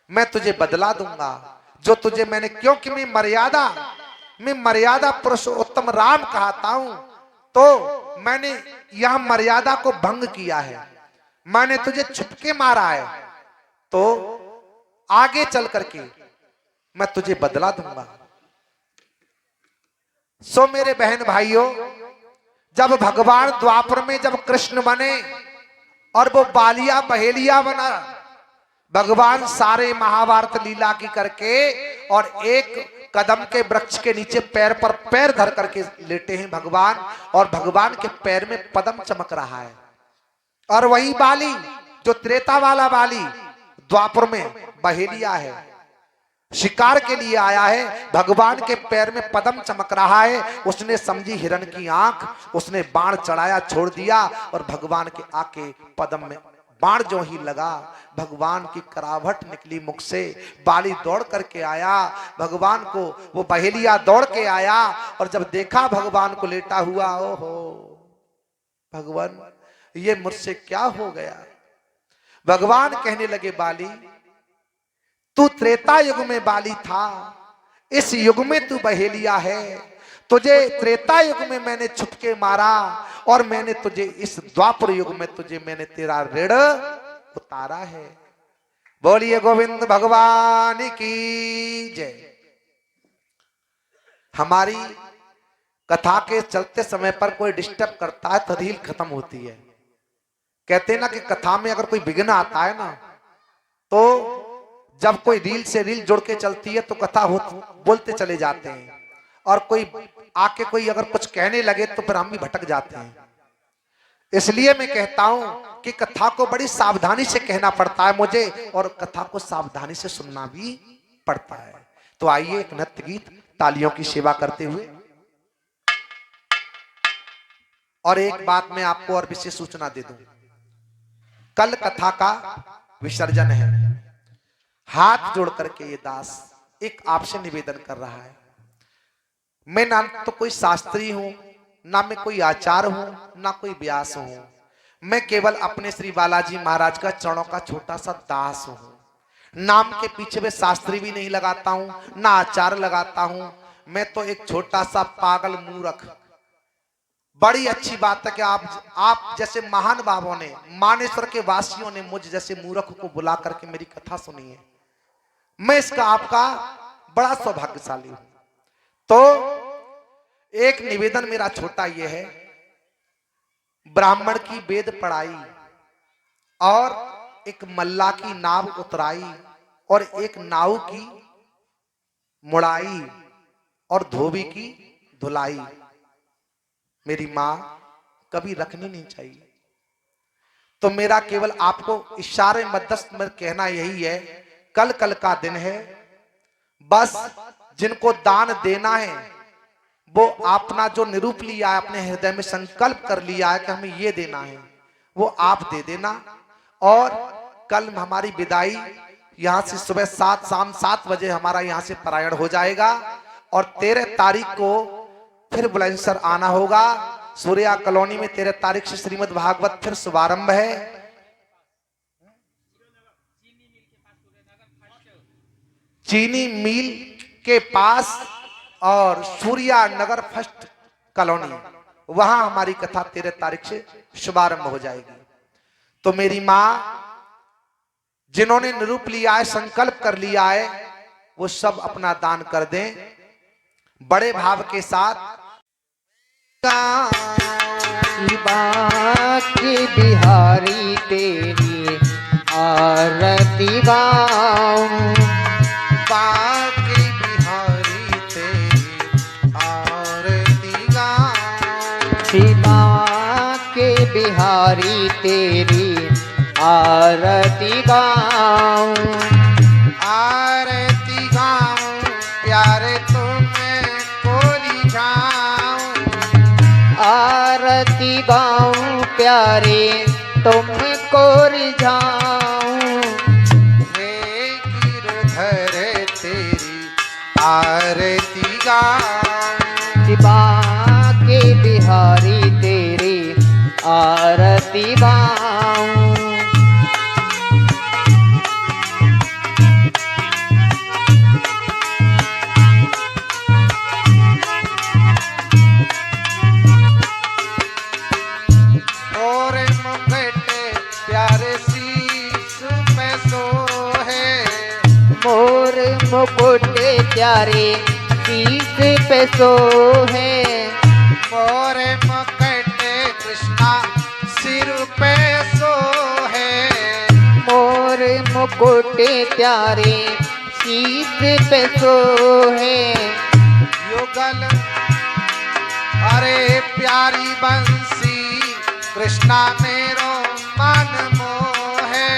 मैं तुझे बदला दूंगा जो तुझे मैंने, क्योंकि मैं मर्यादा पुरुषोत्तम राम कहता हूं, तो मैंने यह मर्यादा को भंग किया है। मैंने तुझे छुपके मारा है, तो आगे चल करके मैं तुझे बदला दूंगा। सो मेरे बहन भाइयों, जब भगवान द्वापर में जब कृष्ण बने और वो बालिया बहेलिया बना, भगवान सारे महाभारत लीला की करके और एक कदम के वृक्ष के नीचे पैर पर पैर धर करके लेटे हैं भगवान, और भगवान के पैर में पद्म चमक रहा है। और वही बाली जो त्रेता वाला बाली द्वापर में बहेलिया है, शिकार के लिए आया है, भगवान के पैर में पद्म चमक रहा है। उसने समझी हिरण की आंख, उसने बाण चढ़ाया, छोड़ दिया, और भगवान के आके पद्म में बाण जो ही लगा, भगवान की करावट निकली मुख से। बाली दौड़ करके आया भगवान को, वो बहेलिया दौड़ के आया, और जब देखा भगवान को लेटा हुआ, ओहो भगवान ये मुझसे क्या हो गया। भगवान कहने लगे, बाली तू त्रेता युग में बाली था, इस युग में तू बहेलिया है। तुझे त्रेता युग में मैंने छुपके मारा और मैंने तुझे इस द्वापर युग में तुझे मैंने तेरा ऋण उतारा है। बोलिए गोविंद भगवान की जय। हमारी कथा के चलते समय पर कोई डिस्टर्ब करता है तो रील खत्म होती है। कहते हैं ना कि कथा में अगर कोई विघ्न आता है ना, तो जब कोई रील से रील जुड़ के चलती है तो कथा बोलते चले जाते हैं, और कोई आके कोई अगर कुछ कहने लगे तो फिर हम भी भटक जाते हैं। इसलिए मैं कहता हूं कि कथा को बड़ी सावधानी से कहना पड़ता है मुझे, और कथा को सावधानी से सुनना भी पड़ता है। तो आइए एक नृत्य गीत तालियों की सेवा करते हुए। और एक बात मैं आपको और विशेष सूचना दे दूं, कल कथा का विसर्जन है। हाथ जोड़ करके ये दास एक आपसे निवेदन कर रहा है। मैं ना तो कोई शास्त्री हूं, ना मैं कोई आचार्य हूं, ना कोई व्यास हूं। मैं केवल अपने श्री बालाजी महाराज का चरणों का छोटा सा दास हूं। नाम के पीछे मैं शास्त्री भी नहीं लगाता हूं, ना आचार्य लगाता हूं। मैं तो एक छोटा सा पागल मूर्ख। बड़ी अच्छी बात है कि आप जैसे महान बाबों ने, मानेश्वर के वासियों ने मुझ जैसे मूर्ख को बुला करके मेरी कथा सुनी है। मैं इसका आपका बड़ा सौभाग्यशाली हूं। तो एक निवेदन मेरा छोटा यह है, ब्राह्मण की वेद पढ़ाई और एक मल्ला की नाव उतराई और एक नाव की मुड़ाई और धोबी की धुलाई मेरी मां कभी रखनी नहीं चाहिए। तो मेरा केवल आपको इशारे मध्यस्थ में कहना यही है, कल कल का दिन है। बस जिनको दान देना है वो अपना जो निरूप लिया है, अपने हृदय में संकल्प कर लिया है कि हमें ये देना है, वो आप दे देना। और कल हमारी विदाई यहां से सुबह शाम 7 बजे हमारा यहां से पलायन हो जाएगा और 13 तारीख को फिर बुलंदशहर आना होगा। सूर्या कॉलोनी में 13 तारीख से श्रीमद् भागवत फिर शुभारंभ है। चीनी मिल के पास और सूर्या नगर फर्स्ट कॉलोनी, वहां हमारी कथा 13 तारीख से शुभारंभ हो जाएगी। तो मेरी मां जिन्होंने निरूप लिया है, संकल्प कर लिया है, वो सब अपना दान कर दें बड़े भाव के साथ। बाकी बिहारी तेरी आरती गाऊं, बाकी बिहारी तेरी आरती गाऊं, बाकी बिहारी तेरी आरती गाऊं, आरती गाऊं प्यारे तुम्हें को रिझाऊं, आरती गाऊं प्यारे तुमको रिझाऊं, हे गिरधर तेरी आरती गाऊं, बाके बिहारी तेरी आरती गाऊं। और मुकुट प्यारे शीश पे सोहे, मोर मुकुट प्यारे शीश पे सोहे, मोर मुकुट कृष्णा सिर पे सोहे, मोर मुकुट प्यारे शीश पे सोहे, युगल अरे प्यारी बंसी कृष्णा मेरो मन मोहे,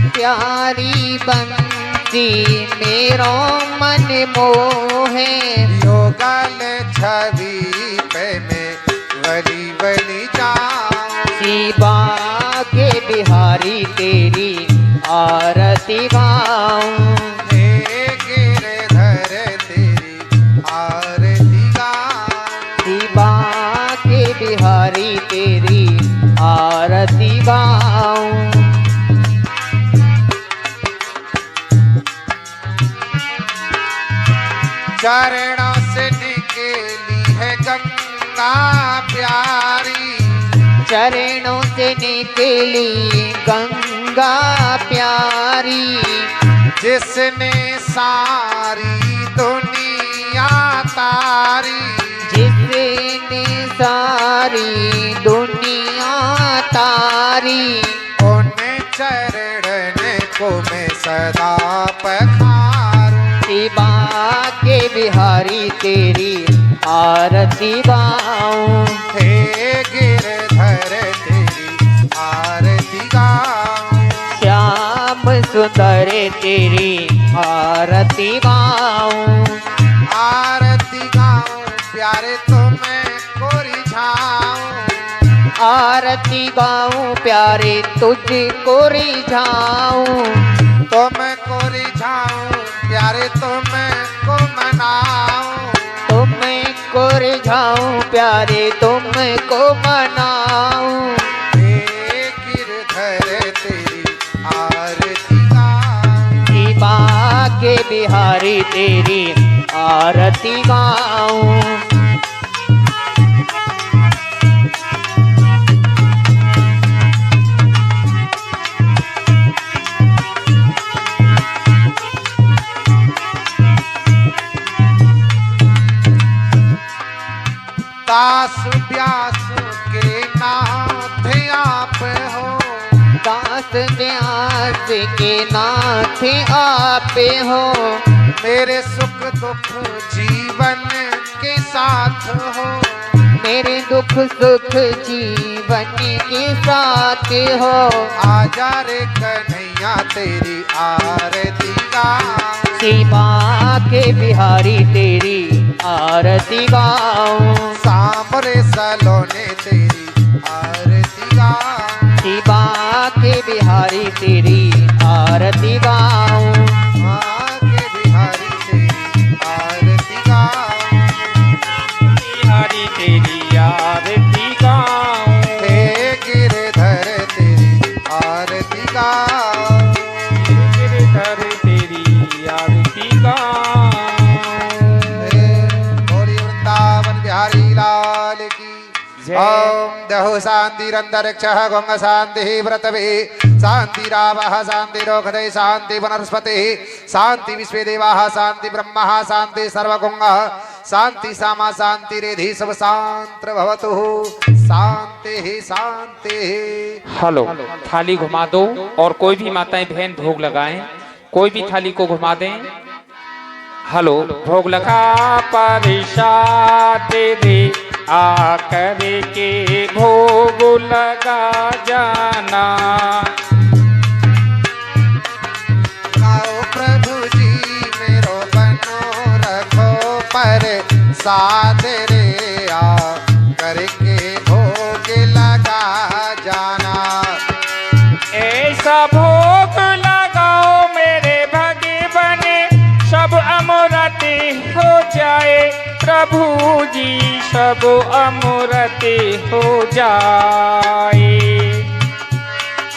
प्यारी बंसी मेरो मन मोहे, युगल छवि पे मैं वली वली जाऊं, शिवा के बिहारी तेरी आरती गाऊं, हे गिरधर तेरी आरती गाऊं, शिवा के बिहारी तेरी आरती गाऊं। चरणों से निकली है गंगा प्यारी, चरणों से निकली गंगा प्यारी, जिसने सारी दुनिया तारी, जिसने सारी दुनिया तारी, उन चरण को मैं सदा पखारूं। शिवा के बिहारी तेरी आरती गाऊं, हे गिरधर तेरी आरती गाऊं, श्याम सुंदर तेरी आरती गाऊं, आरती गाऊं प्यारे तुम्हें को रिझाऊं, आरती गाऊं प्यारे तुझको रिझाऊं, तुमको रिझाऊं प्यारे तुमको मनाऊं, तुमको रिझाऊं प्यारे तुमको मनाऊं, हे गिरधर तेरी आरती गाऊं, शिवा के बिहारी तेरी आरती गाऊं। दास व्यास के नाथ आप हो, दास व्यास के नाथ आप हो, मेरे सुख दुख जीवन के साथ हो, मेरे दुख सुख जीवन के साथ हो, आजा रे कन्हैया तेरी आरती गाऊं, शिवा के बिहारी तेरी आरती गाऊं, सामरे सलोने तेरी आरती गाऊं, शिवा के बिहारी तेरी आरती गाऊं, आगे बिहारी तेरी आरती गाऊं, बिहारी तेरी आरती गाऊं, हे गिरधर तेरी आरती गाऊं, गिरधर तेरी आरती गाऊं। बोली वृंदावन बिहारी लाल की जय। ओम दहु शांतिरंतरिक्षः गंग शांति व्रतवे शांतिरावः शांतिरोषधे शांति वनस्पति शांति विश्वे देवाः शांति ब्रह्म शांति सर्वगुंगः शांति सामा शांति रेधि सब शांत भवतु शांति ही शांति। हेलो, थाली घुमा दो और कोई भी माताएं बहन भोग लगाएं, कोई भी थाली को घुमा दें। हेलो, भोग लगा परिषाद दे आकर के भोग लगा जाना। आओ प्रभु जी मेरो बनो रखो पर साथ रे आ करके भोग लगा जाना। ऐसा भोग लगाओ मेरे भगवान, सब अमरते हो जाए प्रभु जी, सब अमरते हो जाए।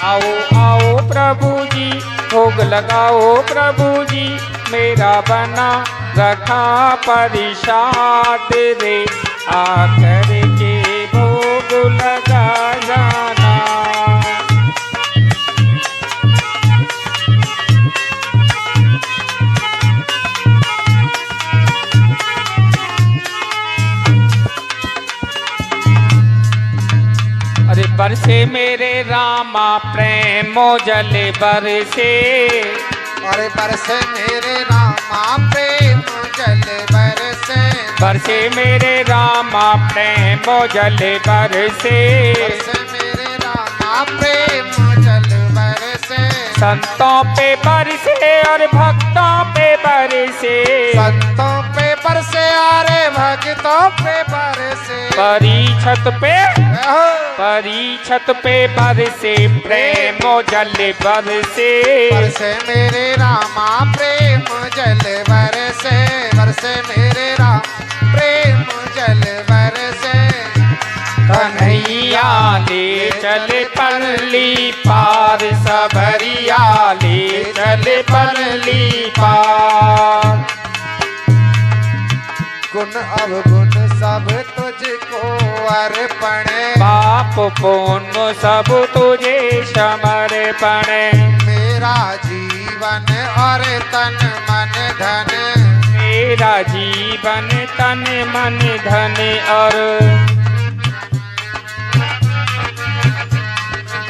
आओ आओ प्रभु जी, भोग लगाओ प्रभु जी, मेरा बना रखा परिषाद रे आकर के भोग लगा जाना। अरे बरसे मेरे रामा प्रेमो जले बरसे, अरे बरसे मेरे रामा प्रेम जल बरसे, बरसे मेरे रामा प्रेमो जले बरसे। बरसे मेरे रामा प्रेम जल बरसे, संतों पे बरसे और भक्तों पे बरसे, संतों पे बरसे अरे भक्तों पे बरसे। परीक्षत पे रहो। परीक्षत पे बरसे प्रेमो जल बरसे। बरसे मेरे रामा प्रेम जल बरसे, बरसे मेरे राम प्रेम जल बरसे। कन्हैया ले चल परली पार, सबरिया ले चल परली पार। गुण अवगुण सब तुझको अर्पण। पाप पुण्य सब तुझे समर्पण। मेरा जीवन और तन मन धन, मेरा जीवन तन मन धन और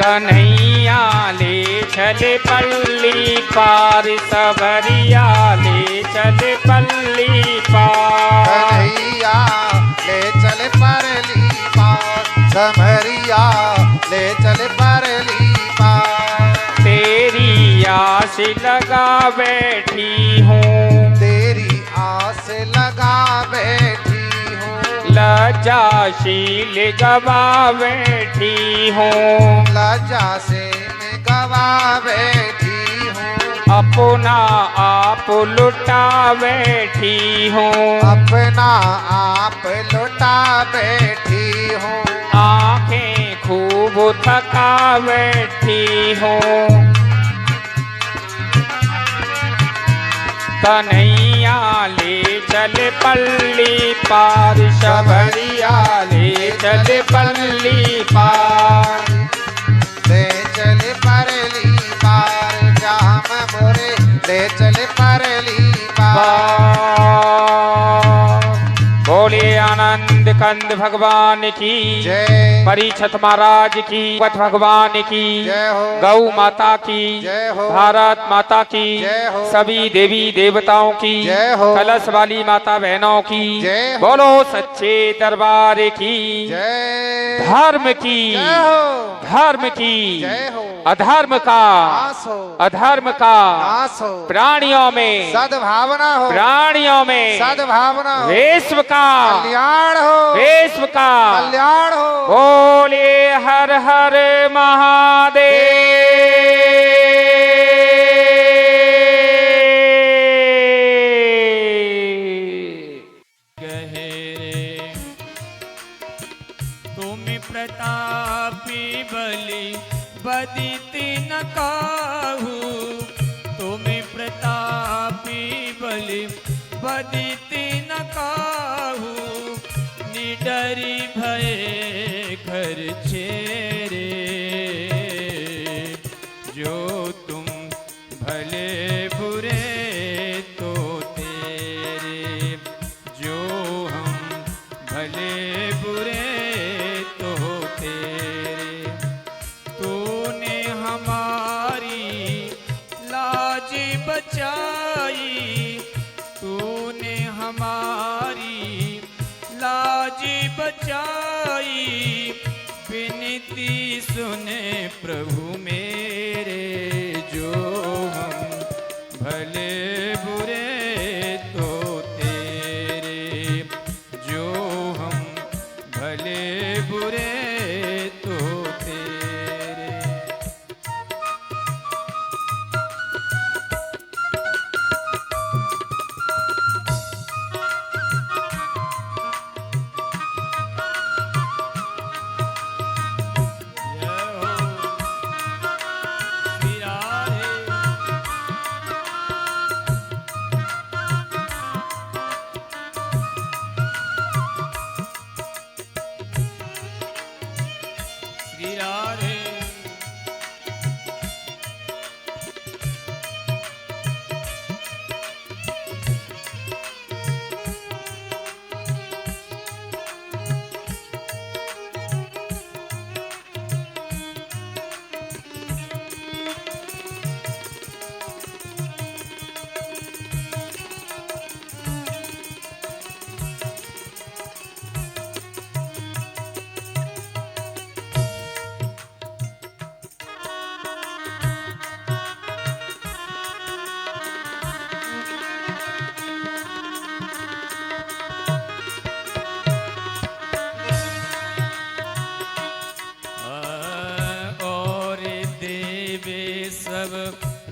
कन्हैया ले चल पल्ली पार, सबरिया ले चल पल्ली पार। कन्हैया ले चल परली पार, समरिया ले चल परली पार। तेरी आस लगा बैठी हूँ, तेरी आस लगा बैठी हूँ, लज्जाशील गवा बैठी हूँ। लज्जा से मैं गवा बैठी हूँ, अपना आप लुटा बैठी हूँ। अपना आप लुटा बैठी हूँ। आंखें खूब थका बैठी हूँ। कन्हैया ले चल पल्ली पार, सबरिया ले चल पल्ली पार। ले चल परली पार, जाम मोरे ले चल परली पार। बोले आनंद कंद भगवान की जय, परीक्षित महाराज की, वट भगवान की जय हो, गौ माता की जय हो, भारत माता की जय हो, सभी देवी देवताओं की जय हो, कलश वाली माता बहनों की जय हो, बोलो सच्चे दरबार की जय, धर्म की, जय हो, धर्म की, जय हो, अधर्म का, नाश हो, अधर्म का, नाश हो, प्राणियों में, सद्भावना हो, प्राणियों में सद्भावना हो, विश्व विश्व का कल्याण हो, विश्व का कल्याण हो। बोले हर हर महादेव। गहरे तुम प्रतापी बलि बदिति न काहू, तुम प्रतापी बलि बदिति न काहू। निडरी भये घर छेरे, जो तुम भले बुरे तो तेरे, जो हम भले बुरे तो तेरे। तूने हमारी लाज बचाई, तूने हमारी लाज बचाई। विनती सुने प्रभु मेरे, जो हम भले बुरे तो तेरे, जो हम भले बुरे तो तेरे।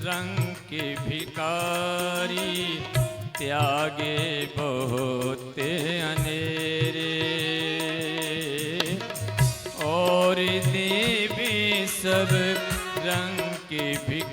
रंग के भिकारी त्यागे बहुत अनेरे और देवे सब रंग के भिकारी।